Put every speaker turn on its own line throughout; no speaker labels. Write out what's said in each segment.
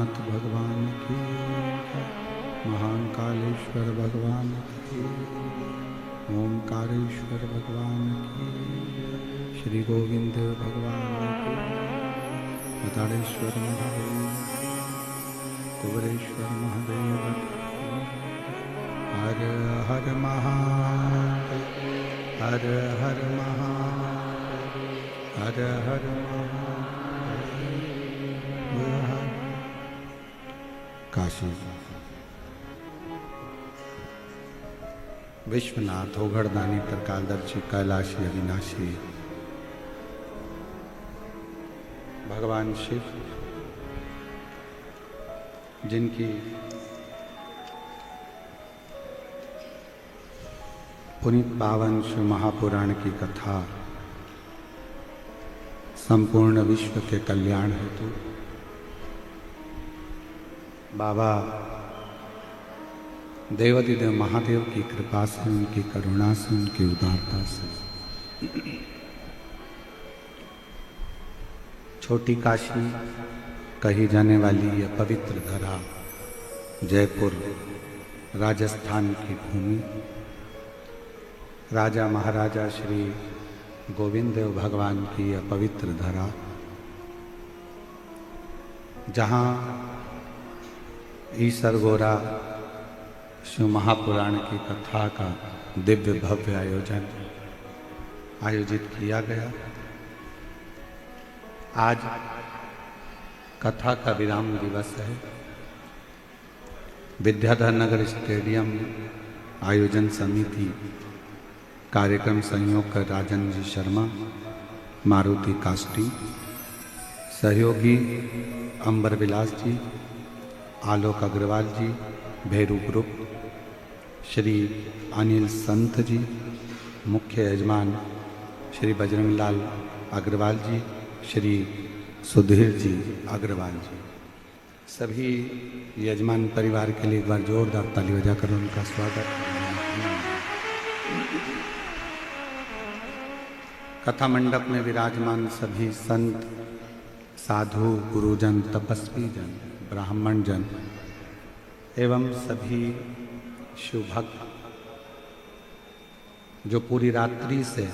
नाथ भगवान की जय। महाकालेश्वर भगवान की, ओंकारेश्वर भगवान की, श्री गोविंद भगवान की, ताड़ेश्वर महादेव, कुबरेश्वर महादेव की। हर हर महादेव, हर हर महादेव, हर हर महादेव। काशी विश्वनाथ ओघड़दानी त्रिकालदर्शी कैलाशी अविनाशी भगवान शिव, जिनकी पुनीत पावन शिव महापुराण की कथा संपूर्ण विश्व के कल्याण हेतु बाबा देवाधिदेव महादेव की कृपा से, उनकी करुणा से, उनकी उदारता से छोटी काशी कही जाने वाली यह पवित्र धरा जयपुर राजस्थान की भूमि राजा महाराजा श्री गोविंद देव भगवान की यह पवित्र धरा, जहाँ ईसर गोरा शिव महापुराण की कथा का दिव्य भव्य आयोजित किया गया। आज कथा का विराम दिवस है। विद्याधर नगर स्टेडियम आयोजन समिति कार्यक्रम संयोग कर राजन जी शर्मा, मारुति कास्टी, सहयोगी अंबर विलास जी, आलोक अग्रवाल जी, भैरू ग्रुप, श्री अनिल संत जी, मुख्य यजमान श्री बजरंगलाल अग्रवाल जी, श्री सुधीर जी अग्रवाल जी, सभी यजमान परिवार के लिए एक बार जोरदार ताली बजाकर उनका स्वागत। कथा मंडप में विराजमान सभी संत, साधु, गुरुजन, तपस्वी जन, ब्राह्मण जन एवं सभी शिव भक्त जो पूरी रात्रि से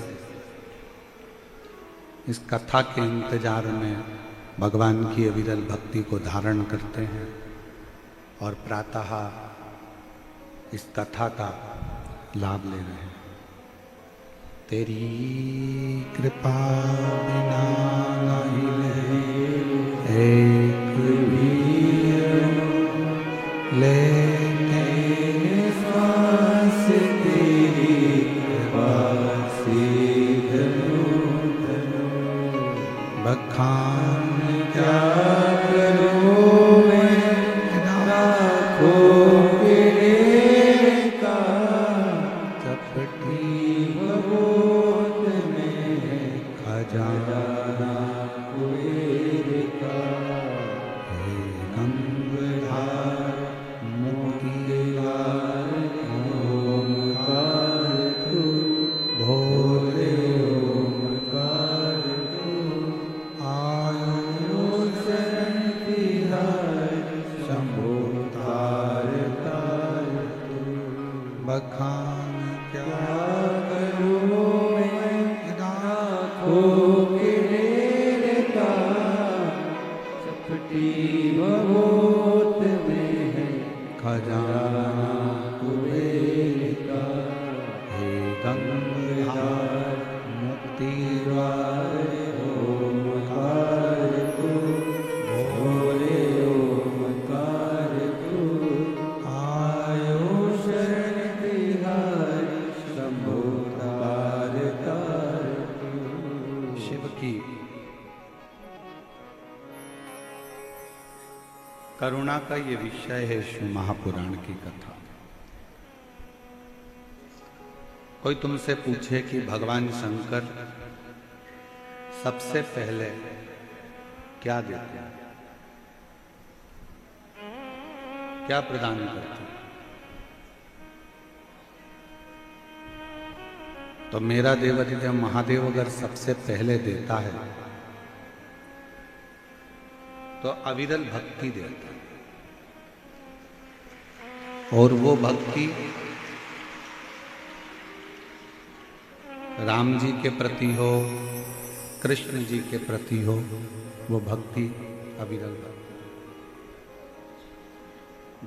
इस कथा के इंतजार में भगवान की अविरल भक्ति को धारण करते हैं और प्रातः इस कथा का लाभ ले रहे हैं। तेरी कृपा बिना नहीं ले एक भी लेते सांस, तेरी कृपा से बखान क्या करूं मैं, राखों के का चपटी बबूत में खजाना कुएर का। हे गंगाधार मोतीलाल ओमकार तू, भोले ओमकार तू, आयो शरण तिहार शंभो तार तार तू। बखान क्या करूं मैं, राखों के ढेर का चपटी बबूत में है खजाना कुबेर का। हे गंगाधार मुक्तिद्वार ओमकार तू, भोले ओमकार तू, आयो शरण तिहार शंभो तार तार तू। शिव की करुणा का ये विषय है शिव महापुराण की कथा। कोई तुमसे पूछे कि भगवान शंकर सबसे पहले क्या देते हैं, क्या प्रदान करते हैं, तो मेरा देवाधिदेव महादेव अगर सबसे पहले देता है तो अविरल भक्ति देता है। और वो भक्ति राम जी के प्रति हो, कृष्ण जी के प्रति हो, वो भक्ति अविरल भक्ति।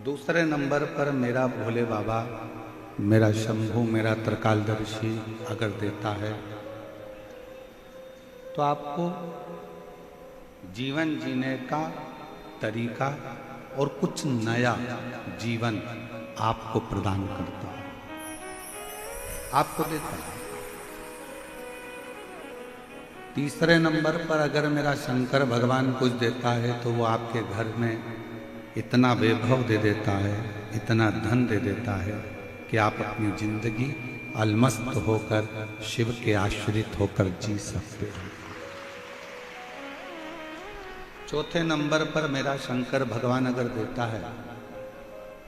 दूसरे नंबर पर मेरा भोले बाबा, मेरा शंभू, मेरा त्रिकालदर्शी अगर देता है तो आपको जीवन जीने का तरीका और कुछ नया जीवन आपको प्रदान करता है, आपको देता है। तीसरे नंबर पर अगर मेरा शंकर भगवान कुछ देता है तो वो आपके घर में इतना वैभव दे देता है, इतना धन दे देता है कि आप अपनी जिंदगी अलमस्त होकर शिव के आश्रित होकर जी सकते हैं। चौथे नंबर पर मेरा शंकर भगवान अगर देता है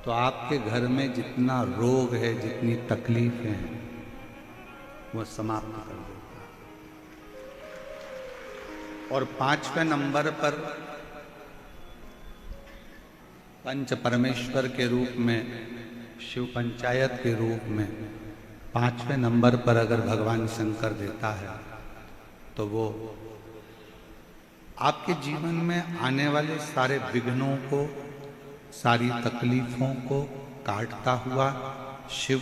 तो आपके घर में जितना रोग है, जितनी तकलीफें हैं, वो समाप्त कर देता है। और पांचवें नंबर पर पंच परमेश्वर के रूप में, शिव पंचायत के रूप में पांचवें नंबर पर अगर भगवान शंकर देता है तो वो आपके जीवन में आने वाले सारे विघ्नों को, सारी तकलीफों को काटता हुआ शिव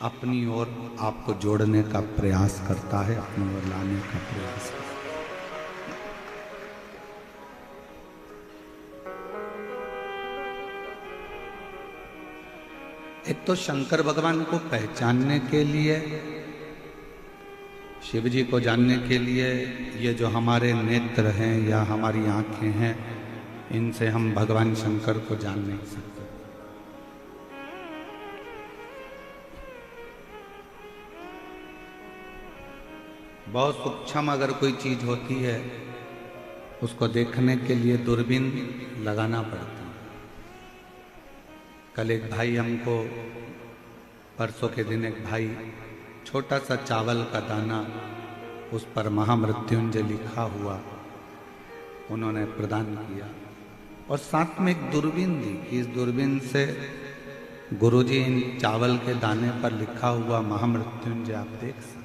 अपनी ओर आपको जोड़ने का प्रयास करता है, अपनी ओर लाने का प्रयास करता है। एक तो शंकर भगवान को पहचानने के लिए, शिव जी को जानने के लिए, ये जो हमारे नेत्र हैं या हमारी आंखें हैं, इनसे हम भगवान शंकर को जान नहीं सकते। बहुत सूक्ष्म अगर कोई चीज होती है, उसको देखने के लिए दूरबीन लगाना पड़ता है। कल एक भाई हमको, परसों के दिन एक भाई छोटा सा चावल का दाना, उस पर महामृत्युंजय लिखा हुआ उन्होंने प्रदान किया और साथ में एक दूरबीन दी कि इस दूरबीन से गुरुजी इन चावल के दाने पर लिखा हुआ महामृत्युंजय आप देख सकते।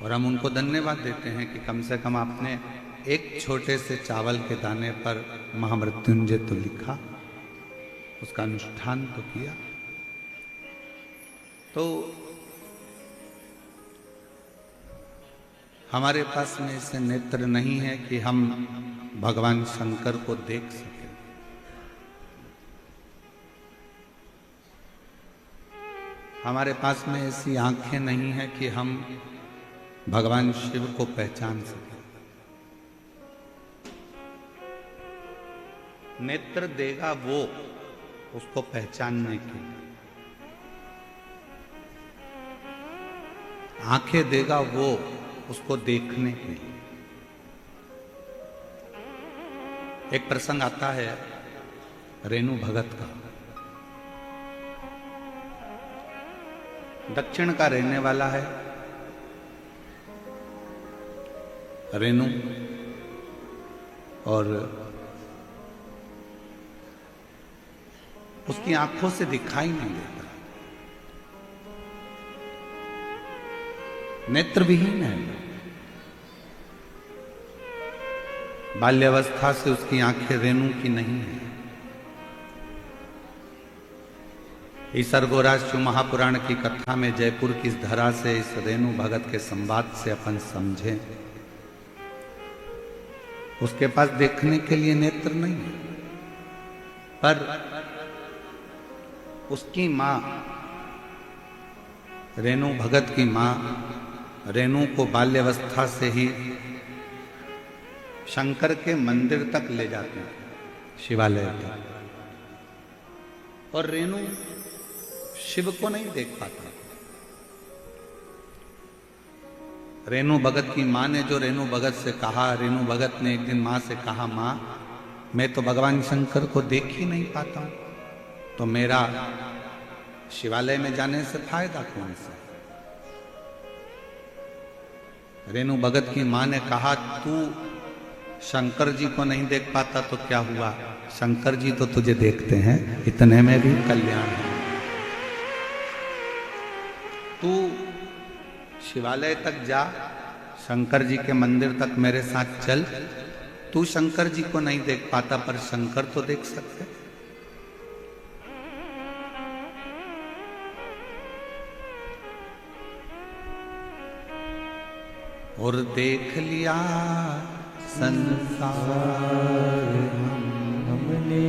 और हम उनको धन्यवाद देते हैं कि कम से कम आपने एक छोटे से चावल के दाने पर महामृत्युंजय तो लिखा, उसका अनुष्ठान तो किया। तो हमारे पास में ऐसे नेत्र नहीं है कि हम भगवान शंकर को देख सकें। हमारे पास में ऐसी आंखें नहीं है कि हम भगवान शिव को पहचान सकें। नेत्र देगा वो उसको पहचानने के लिए, आंखें देगा वो उसको देखने के लिए। एक प्रसंग आता है रेणु भगत का। दक्षिण का रहने वाला है रेणु, और उसकी आंखों से दिखाई नहीं देता, नेत्र विहीन है। बाल्यावस्था से उसकी आंखें रेणु की नहीं है। ईसर गोराशिव महापुराण की कथा में जयपुर की इस धरा से, इस रेणु भगत के संवाद से अपन समझें, उसके पास देखने के लिए नेत्र नहीं है, पर उसकी मां रेणु भगत की मां रेणु को बाल्यावस्था से ही शंकर के मंदिर तक ले जाते हैं, शिवालय तक, और रेणु शिव को नहीं देख पाता। रेणु भगत की मां ने जो रेणु भगत से कहा, रेणु भगत ने एक दिन मां से कहा, मां मैं तो भगवान शंकर को देख ही नहीं पाता हूं, तो मेरा शिवालय में जाने से फायदा कौन सा। रेणु भगत की मां ने कहा, तू शंकर जी को नहीं देख पाता तो क्या हुआ, शंकर जी तो तुझे देखते हैं, इतने में भी कल्याण है। तू शिवालय तक जा, शंकर जी के मंदिर तक मेरे साथ चल। तू शंकर जी को नहीं देख पाता पर शंकर तो देख सकते। और देख लिया संसार हमने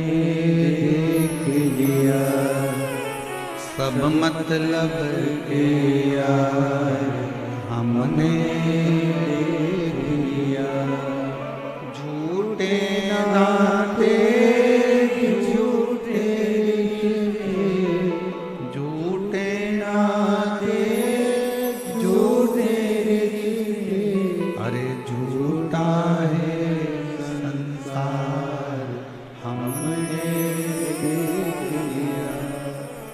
देख लिया, सब मतलब के यार हमने देख लिया। झूठे नाते झूठे झूठे नाते झूठे, अरे झूठा है संसार हमने देख लिया,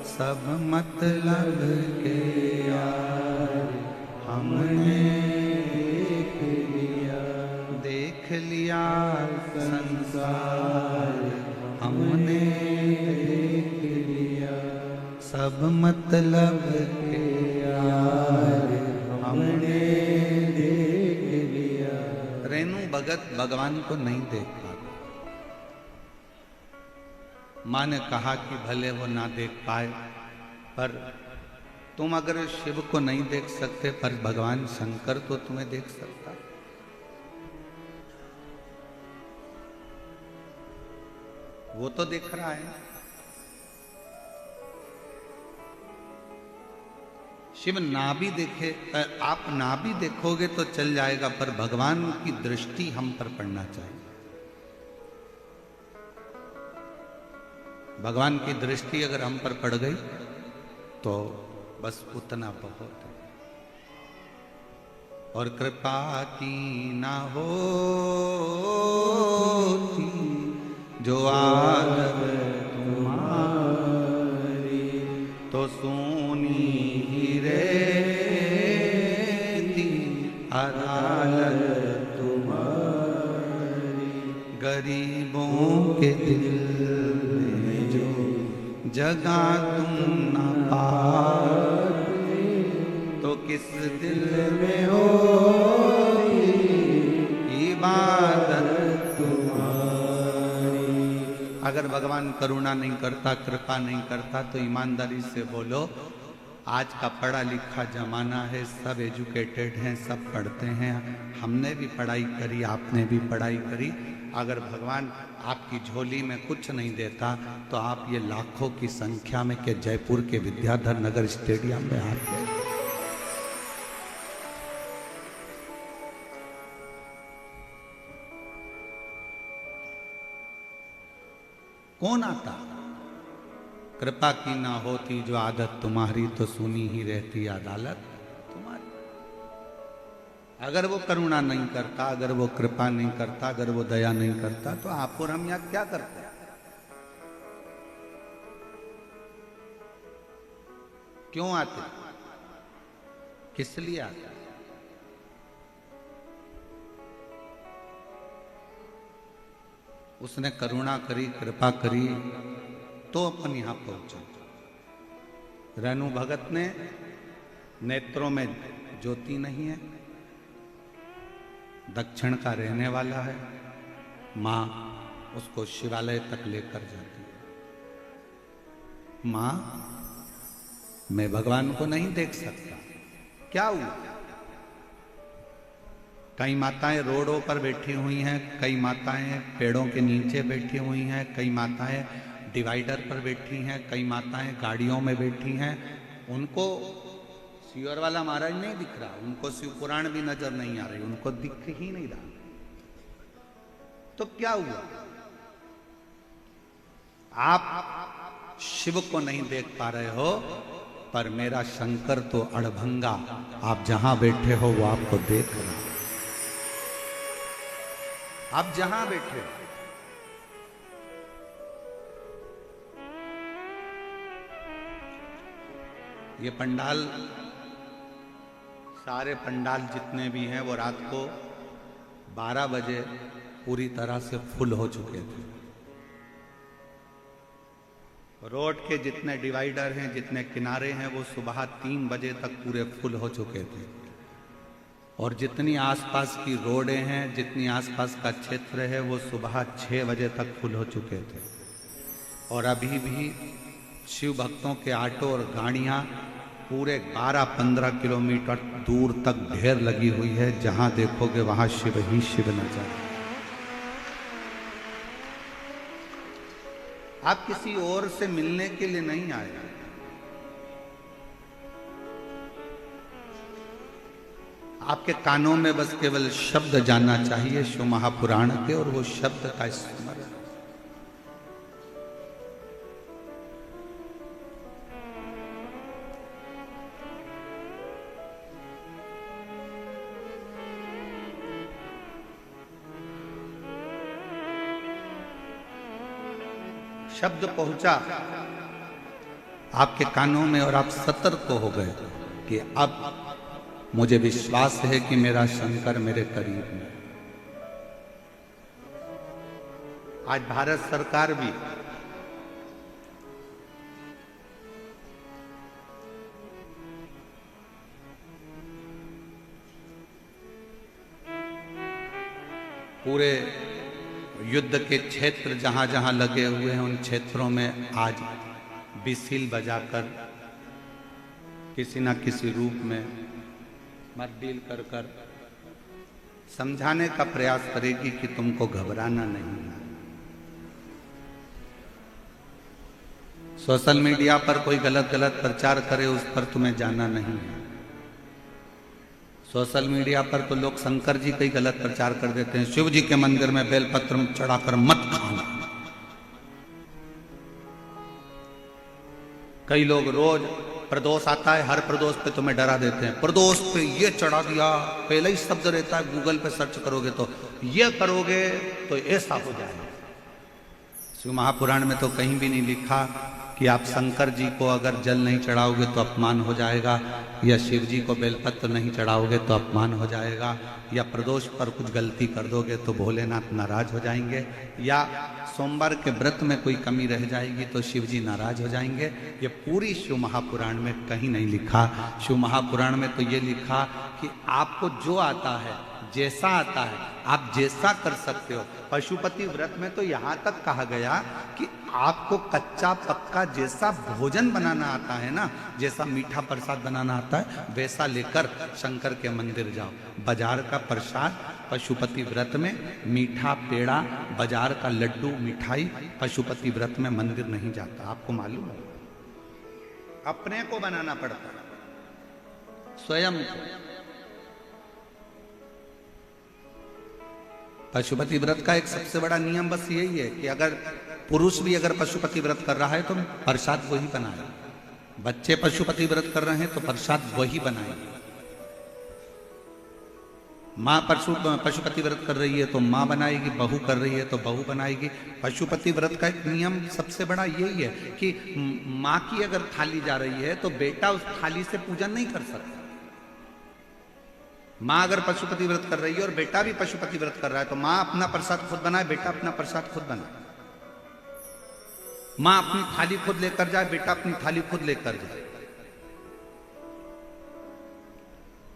सब मतलब के यार हमने देख लिया। देख लिया संसार हमने देख लिया, सब मतलब के यार हमने देख लिया। रेणु भगत भगवान को नहीं देख पाता। माँ ने कहा कि भले वो ना देख पाए, पर तुम अगर शिव को नहीं देख सकते पर भगवान शंकर तो तुम्हें देख सकता। वो तो देख रहा है। शिव ना भी देखे, आप ना भी देखोगे तो चल जाएगा, पर भगवान की दृष्टि हम पर पड़ना चाहिए। भगवान की दृष्टि अगर हम पर पड़ गई तो बस उतना बहुत है। और कृपा की ना होती जो आदत तुम्हारी, तो सोनी ही रहती अदालत तुम्हारी। गरीबों के दिल में जो जगह तुम न पाते, तो किस दिल में हो इबादत तुम्हारी। अगर भगवान करुणा नहीं करता, कृपा नहीं करता, तो ईमानदारी से बोलो, आज का पढ़ा लिखा जमाना है, सब एजुकेटेड हैं, सब पढ़ते हैं, हमने भी पढ़ाई करी, आपने भी पढ़ाई करी। अगर भगवान आपकी झोली में कुछ नहीं देता तो आप ये लाखों की संख्या में के जयपुर के विद्याधर नगर स्टेडियम में आते। कौन आता? कृपा की ना होती जो आदत तुम्हारी, तो सुनी ही रहती अदालत तुम्हारी। अगर वो करुणा नहीं करता, अगर वो कृपा नहीं करता, अगर वो दया नहीं करता, तो आप और हम यहां क्या करते हैं? क्यों आते? किस लिए आते? उसने करुणा करी, कृपा करी, तो अपन यहां पहुंचे। रेणु भगत ने नेत्रों में ज्योति नहीं है, दक्षिण का रहने वाला है, मां उसको शिवालय तक लेकर जाती है। मां, मैं भगवान को नहीं देख सकता, क्या हुआ? कई माताएं रोडों पर बैठी हुई हैं, कई माताएं पेड़ों के नीचे बैठी हुई हैं, कई माताएं डिवाइडर पर बैठी हैं, कई माताएं गाड़ियों में बैठी हैं। उनको शिवर वाला महाराज नहीं दिख रहा, उनको शिव पुराण भी नजर नहीं आ रही, उनको दिख ही नहीं रहा। तो क्या हुआ? आप शिव को नहीं देख पा रहे हो, पर मेरा शंकर तो अड़भंगा आप जहां बैठे हो वो आपको देख रहा है। आप जहां बैठे हो, ये पंडाल, सारे पंडाल जितने भी हैं वो रात को 12 बजे पूरी तरह से फुल हो चुके थे। रोड के जितने डिवाइडर हैं, जितने किनारे हैं, वो सुबह 3 बजे तक पूरे फुल हो चुके थे। और जितनी आसपास की रोडें हैं, जितनी आसपास का क्षेत्र है, वो सुबह 6 बजे तक फुल हो चुके थे। और अभी भी शिव भक्तों के ऑटो और गाड़ियां पूरे 12-15 किलोमीटर दूर तक ढेर लगी हुई है। जहां देखोगे वहां शिव ही शिव नजर। आप किसी और से मिलने के लिए नहीं आए, आपके कानों में बस केवल शब्द जानना चाहिए शिव महापुराण के, और वो शब्द का स्मरण। शब्द पहुंचा आपके कानों में और आप सतर्क हो गए कि अब मुझे विश्वास है कि मेरा शंकर मेरे करीब है। आज भारत सरकार भी पूरे युद्ध के क्षेत्र जहां जहां लगे हुए हैं, उन क्षेत्रों में आज बिसिल बजाकर किसी न किसी रूप में मद्दील कर कर समझाने का प्रयास करेगी कि तुमको घबराना नहीं है। सोशल मीडिया पर कोई गलत प्रचार करे, उस पर तुम्हें जाना नहीं है। सोशल मीडिया पर तो लोग शंकर जी का ही गलत प्रचार कर देते हैं। शिव जी के मंदिर में बेलपत्र चढ़ाकर मत खाना। कई लोग रोज प्रदोष आता है, हर प्रदोष पे तुम्हें डरा देते हैं। प्रदोष पे ये चढ़ा दिया, पहले ही शब्द रहता है, गूगल पे सर्च करोगे तो ये करोगे तो ऐसा हो जाएगा। शिव महापुराण में तो कहीं भी नहीं लिखा कि आप शंकर जी को अगर जल नहीं चढ़ाओगे तो अपमान हो जाएगा, या शिव जी को बेलपत्र नहीं चढ़ाओगे तो अपमान हो जाएगा, या प्रदोष पर कुछ गलती कर दोगे तो भोलेनाथ नाराज हो जाएंगे, या सोमवार के व्रत में कोई कमी रह जाएगी तो शिव जी नाराज हो जाएंगे। ये पूरी शिव महापुराण में कहीं नहीं लिखा। शिव महापुराण में तो ये लिखा कि आपको जो आता है, जैसा आता है, आप जैसा कर सकते हो। पशुपति व्रत में तो यहाँ तक कहा गया कि आपको कच्चा पक्का जैसा भोजन बनाना आता है ना, जैसा मीठा प्रसाद बनाना आता है, वैसा लेकर शंकर के मंदिर जाओ। बाजार का प्रसाद पशुपति व्रत में, मीठा पेड़ा, बाजार का लड्डू मिठाई पशुपति व्रत में मंदिर नहीं जाता। आपको मालूम है, अपने को बनाना पड़ता है, स्वयं को। पशुपति व्रत का एक सबसे बड़ा नियम बस यही है कि अगर पुरुष भी अगर पशुपति व्रत कर रहा है तो प्रसाद वही बनाए। बच्चे पशुपति व्रत कर रहे हैं तो प्रसाद वही बनाएंगे। माँ पशुपति व्रत कर रही है तो माँ बनाएगी, बहू कर रही है तो बहू बनाएगी। पशुपति व्रत का एक नियम सबसे बड़ा यही है कि माँ की अगर थाली जा रही है तो बेटा उस थाली से पूजन नहीं कर सकता। माँ अगर पशुपति व्रत कर रही है और बेटा भी पशुपति व्रत कर रहा है तो माँ अपना प्रसाद खुद बनाए, बेटा अपना प्रसाद खुद बनाए। माँ अपनी थाली खुद लेकर जाए, बेटा अपनी थाली खुद लेकर जाए।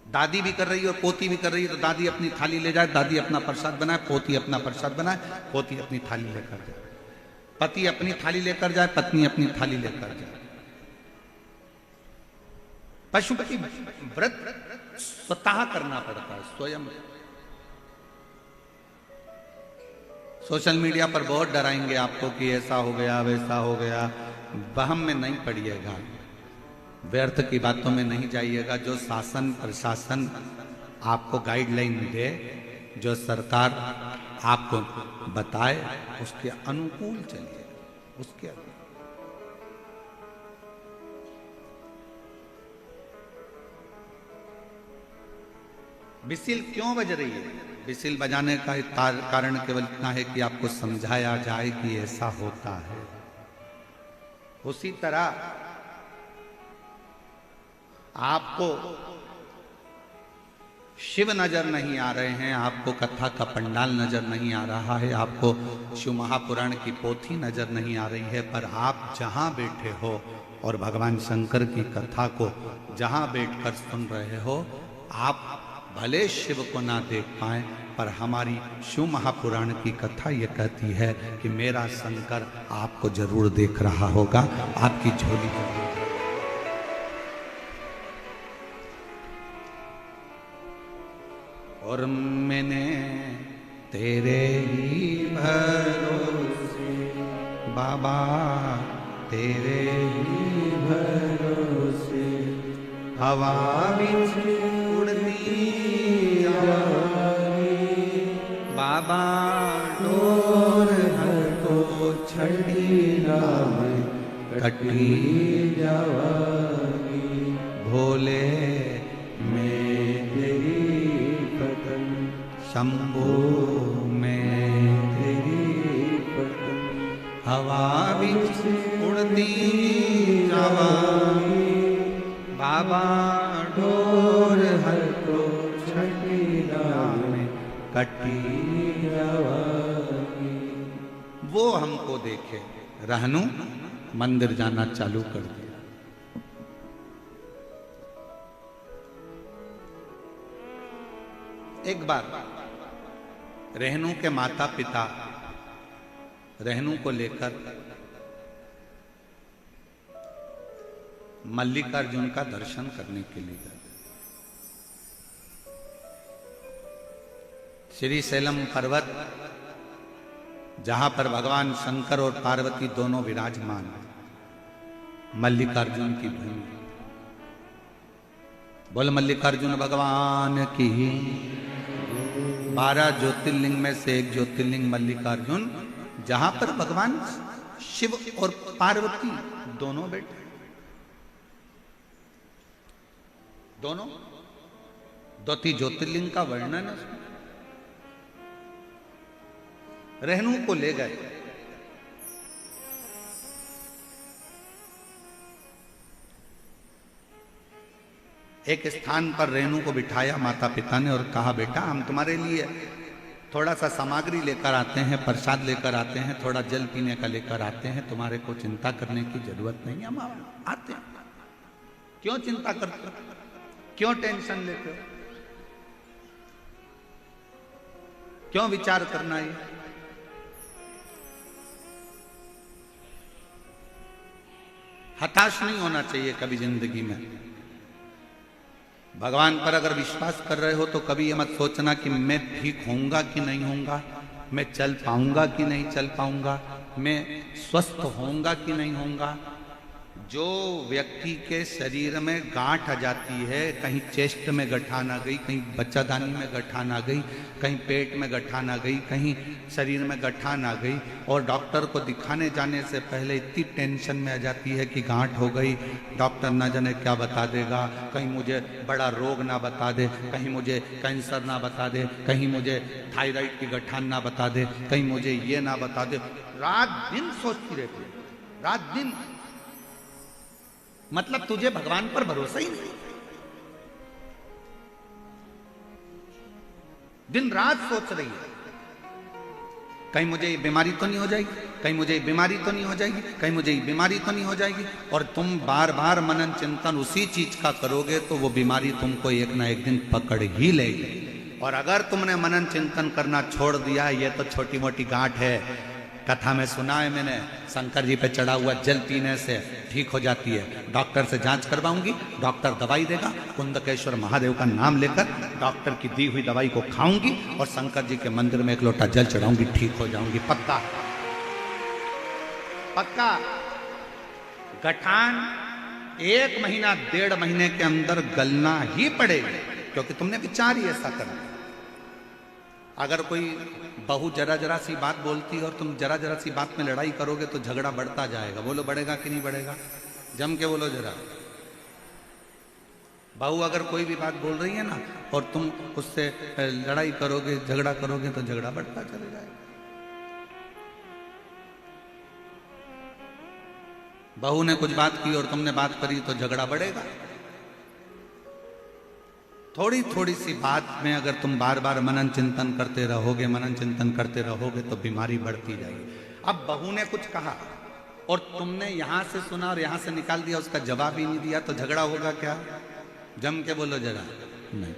दादी भी कर रही है और पोती भी कर रही है तो दादी अपनी थाली ले जाए, दादी अपना प्रसाद बनाए, पोती अपना प्रसाद बनाए, पोती अपनी थाली लेकर जाए। पति अपनी थाली लेकर जाए, पत्नी अपनी थाली लेकर जाए। पशुपति व्रत स्वतः करना पड़ता है, स्वयं। सोशल मीडिया पर बहुत डराएंगे आपको कि ऐसा हो गया, वैसा हो गया। वहम में नहीं पड़िएगा, व्यर्थ की बातों में नहीं जाइएगा। जो शासन प्रशासन आपको गाइडलाइन दे, जो सरकार आपको बताए, उसके अनुकूल चलिए, उसके अनुकूल। बिसिल क्यों बज रही है? बिसिल बजाने का कारण केवल इतना है कि आपको समझाया जाए कि ऐसा होता है। उसी तरह आपको शिव नजर नहीं आ रहे हैं, आपको कथा का पंडाल नजर नहीं आ रहा है, आपको शिव महापुराण की पोथी नजर नहीं आ रही है, पर आप जहां बैठे हो और भगवान शंकर की कथा को जहां बैठकर सुन रहे हो, आप भले शिव को ना देख पाए, पर हमारी शिव महापुराण की कथा ये कहती है कि मेरा शंकर आपको जरूर देख रहा होगा, आपकी झोली जरूर। और मैंने तेरे ही भरोसे बाबा, तेरे ही भरोसे हवा बिच उड़ती बाबा, डोर को छड़ी नाम कटी जावागी, भोले में तेरी पतन, शंभो में तेरी पतन, हवा बिच उड़ती जावागी बाबा, डोर हर को छठी नाम कटी जावागी। वो हमको देखे, रहनु मंदिर जाना चालू कर दिया। एक बार रहनु के माता पिता रहनु को लेकर मल्लिकार्जुन का दर्शन करने के लिए गए। श्री शैलम पर्वत, जहां पर भगवान शंकर और पार्वती दोनों विराजमान हैं, मल्लिकार्जुन की भूमि। बोल मल्लिकार्जुन भगवान की। 12 ज्योतिर्लिंग में से एक ज्योतिर्लिंग मल्लिकार्जुन, जहां पर भगवान शिव और पार्वती दोनों बैठे, दोनों द्योति ज्योतिर्लिंग का वर्णन है उसमें। रहनु को ले गए, एक स्थान पर रेणु को बिठाया माता पिता ने और कहा, बेटा हम तुम्हारे लिए थोड़ा सा सामग्री लेकर आते हैं, प्रसाद लेकर आते हैं, थोड़ा जल पीने का लेकर आते हैं, तुम्हारे को चिंता करने की जरूरत नहीं है, हम आते हैं। क्यों चिंता करते हो, क्यों टेंशन लेते हो, क्यों विचार करना है? हताश नहीं होना चाहिए कभी जिंदगी में। भगवान पर अगर विश्वास कर रहे हो तो कभी ये मत सोचना कि मैं ठीक होऊंगा कि नहीं होऊंगा, मैं चल पाऊंगा कि नहीं चल पाऊंगा, मैं स्वस्थ होऊंगा कि नहीं होऊंगा। जो व्यक्ति के शरीर में गांठ आ जाती है, कहीं चेस्ट में गठान आ गई, कहीं बच्चादानी में गठान आ गई, कहीं पेट में गठान आ गई, कहीं शरीर में गठान आ गई, और डॉक्टर को दिखाने जाने से पहले इतनी टेंशन में आ जाती है कि गांठ हो गई, डॉक्टर ना जाने क्या बता देगा, कहीं मुझे बड़ा रोग ना बता दे, कहीं मुझे कैंसर ना बता दे, कहीं मुझे थायराइड की गठान ना बता दे, कहीं मुझे ये ना बता दे। रात दिन सोचती रहती है, रात दिन। मतलब तुझे भगवान पर भरोसा ही नहीं, दिन रात सोच रही है, कहीं मुझे ये बीमारी तो नहीं हो जाएगी, कहीं मुझे ये बीमारी तो नहीं हो जाएगी, कहीं मुझे ये बीमारी तो नहीं हो जाएगी। और तुम बार बार मनन चिंतन उसी चीज का करोगे तो वो बीमारी तुमको एक ना एक दिन पकड़ ही लेगी। और अगर तुमने मनन चिंतन करना छोड़ दिया, ये तो छोटी मोटी गांठ है, कथा में सुना है मैंने, शंकर जी पे चढ़ा हुआ जल पीने से ठीक हो जाती है। डॉक्टर से जांच करवाऊंगी, डॉक्टर दवाई देगा, कुंदकेश्वर महादेव का नाम लेकर डॉक्टर की दी हुई दवाई को खाऊंगी और शंकर जी के मंदिर में एक लोटा जल चढ़ाऊंगी, ठीक हो जाऊंगी, पक्का पक्का। गठान 1 महीना 1.5 महीने के अंदर गलना ही पड़ेगा, क्योंकि तुमने विचार ही ऐसा करना। अगर कोई बहू जरा जरा सी बात बोलती है और तुम जरा जरा सी बात में लड़ाई करोगे तो झगड़ा बढ़ता जाएगा। बोलो बढ़ेगा कि नहीं बढ़ेगा? जम के बोलो जरा। बहू अगर कोई भी बात बोल रही है ना और तुम उससे लड़ाई करोगे, झगड़ा करोगे तो झगड़ा बढ़ता चले जाएगा। बहू ने कुछ बात की और तुमने बात करी तो झगड़ा बढ़ेगा। थोड़ी थोड़ी सी बात में अगर तुम बार बार मनन चिंतन करते रहोगे तो बीमारी बढ़ती जाएगी। अब बहू ने कुछ कहा और तुमने यहां से सुना और यहां से निकाल दिया, उसका जवाब ही नहीं दिया, तो झगड़ा होगा क्या? जम के बोलो जरा। नहीं।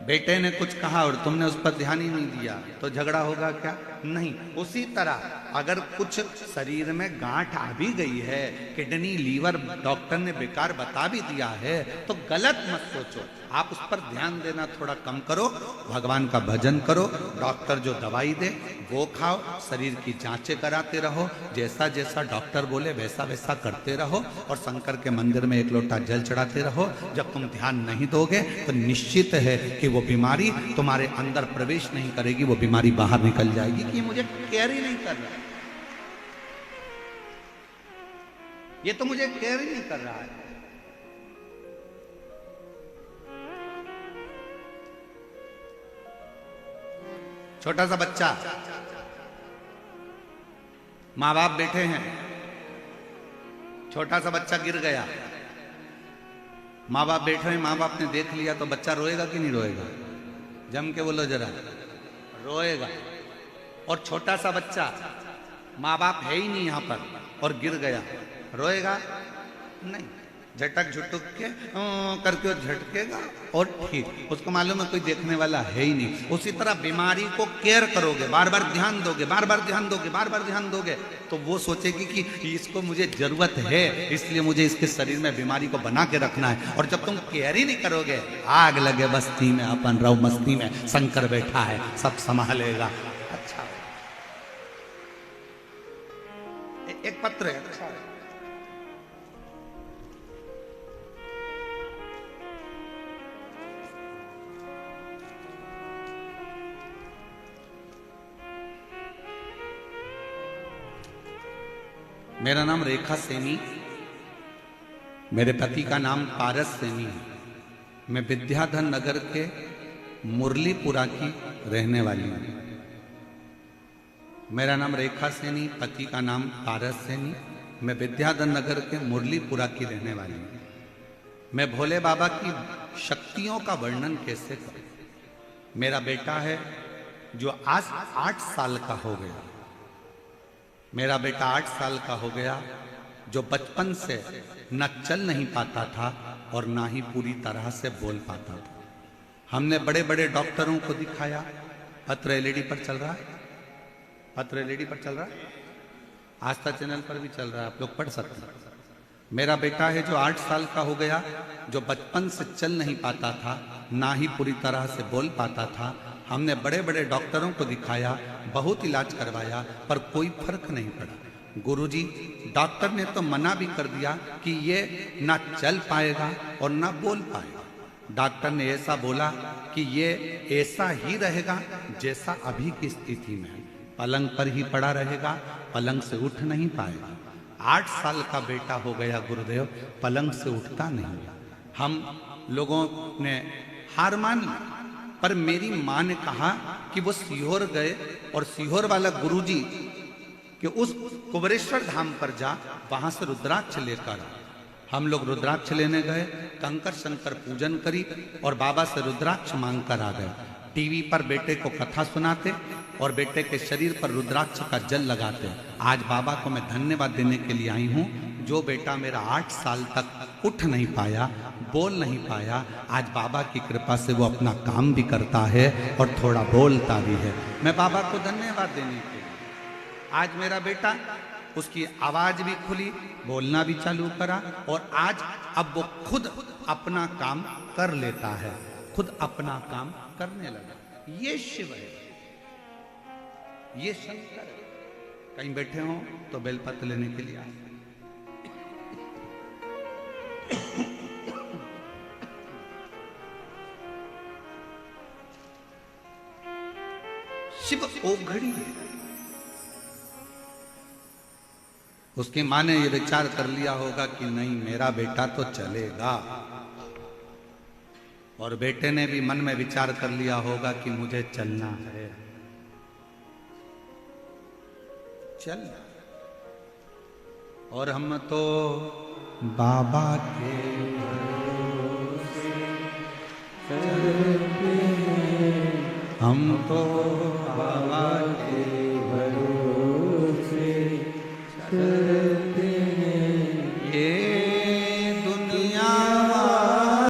बेटे ने कुछ कहा और तुमने उस पर ध्यान ही नहीं दिया, तो झगड़ा होगा क्या? नहीं। उसी तरह अगर कुछ शरीर में गांठ आ भी गई है, किडनी लीवर डॉक्टर ने बेकार बता भी दिया है, तो गलत मत सोचो, आप उस पर ध्यान देना थोड़ा कम करो, भगवान का भजन करो, डॉक्टर जो दवाई दे वो खाओ, शरीर की जांचें कराते रहो, जैसा जैसा डॉक्टर बोले वैसा वैसा करते रहो, और शंकर के मंदिर में एक लोटा जल चढ़ाते रहो। जब तुम ध्यान नहीं दोगे तो निश्चित है कि वो बीमारी तुम्हारे अंदर प्रवेश नहीं करेगी, वो बीमारी बाहर निकल जाएगी कि मुझे केयर ही नहीं कर रहा है, ये तो मुझे केयर ही नहीं कर रहा है। छोटा सा बच्चा, माँ बाप बैठे हैं, छोटा सा बच्चा गिर गया, माँ बाप बैठे हैं, माँ बाप ने देख लिया तो बच्चा रोएगा कि नहीं रोएगा? जम के बोलो जरा। रोएगा। और छोटा सा बच्चा, माँ बाप है ही नहीं यहां पर और गिर गया, रोएगा? नहीं। झटक झुटक के करके झटकेगा और ठीक, उसको मालूम है कोई देखने वाला है ही नहीं। उसी तरह बीमारी को केयर करोगे, बार बार ध्यान दोगे, बार बार ध्यान दोगे, बार बार ध्यान दोगे, तो वो सोचेगी कि इसको मुझे जरूरत है, इसलिए मुझे इसके शरीर में बीमारी को बना के रखना है। और जब तुम केयर ही नहीं करोगे, आग लगे बस्ती में अपन रहो मस्ती में, शंकर बैठा है सब संभालेगा। अच्छा, एक पत्र है, अच्छा है। मेरा नाम रेखा सैनी, मेरे पति का नाम पारस सैनी है। मैं विद्याधर नगर के मुरलीपुरा की रहने वाली हूँ। मेरा नाम रेखा सैनी, पति का नाम पारस सैनी, मैं विद्याधर नगर के मुरलीपुरा की रहने वाली हूँ। मैं भोले बाबा की शक्तियों का वर्णन कैसे करूं? मेरा बेटा है जो आज 8 साल का हो गया। मेरा बेटा 8 साल का हो गया, जो बचपन से न चल नहीं पाता था और ना ही पूरी तरह से बोल पाता था। हमने बड़े बड़े डॉक्टरों को दिखाया। पत्र एलईडी पर चल रहा है, पत्र एलईडी पर चल रहा है, आस्था चैनल पर भी चल रहा है, आप लोग पढ़ सकते हैं। मेरा बेटा है जो 8 साल का हो गया, जो बचपन से चल नहीं पाता था, ना ही पूरी तरह से बोल पाता था। हमने बड़े बड़े डॉक्टरों को दिखाया, बहुत इलाज करवाया, पर कोई फर्क नहीं पड़ा। गुरुजी, डॉक्टर ने तो मना भी कर दिया कि ये ना चल पाएगा और ना बोल पाएगा। डॉक्टर ने ऐसा बोला कि ये ऐसा ही रहेगा जैसा अभी की स्थिति में है, पलंग पर ही पड़ा रहेगा, पलंग से उठ नहीं पाएगा। 8 साल का बेटा हो गया गुरुदेव, पलंग से उठता नहीं। हम लोगों ने हार मान ली, पर मेरी माँ ने कहा कि वो सीहोर गए और सीहोर वाला गुरुजी कि उस कुबरेश्वर धाम पर जा, वहां से रुद्राक्ष लेकर आ। हम लोग रुद्राक्ष लेने गए, कंकर शंकर पूजन करी और बाबा से रुद्राक्ष मांग कर आ गए। टीवी पर बेटे को कथा सुनाते और बेटे के शरीर पर रुद्राक्ष का जल लगाते। आज बाबा को मैं धन्यवाद देने के लिए आई हूँ। जो बेटा मेरा 8 साल तक उठ नहीं पाया, बोल नहीं पाया, आज बाबा की कृपा से वो अपना काम भी करता है और थोड़ा बोलता भी है। मैं बाबा को धन्यवाद देने के लिए, आज मेरा बेटा, उसकी आवाज भी खुली, बोलना भी चालू करा और आज अब वो खुद अपना काम कर लेता है, खुद अपना काम करने लगा। ये शिव है, ये शंकर है। कहीं बैठे हो तो बेलपत्र लेने के लिए आए। शिव ओघड़ी है। उसकी माँ ने ये विचार कर लिया होगा कि नहीं, मेरा बेटा तो चलेगा, और बेटे ने भी मन में विचार कर लिया होगा कि मुझे चलना है, चल। और हम तो बाबा के भरोसे चलते हैं हम तो बाबा के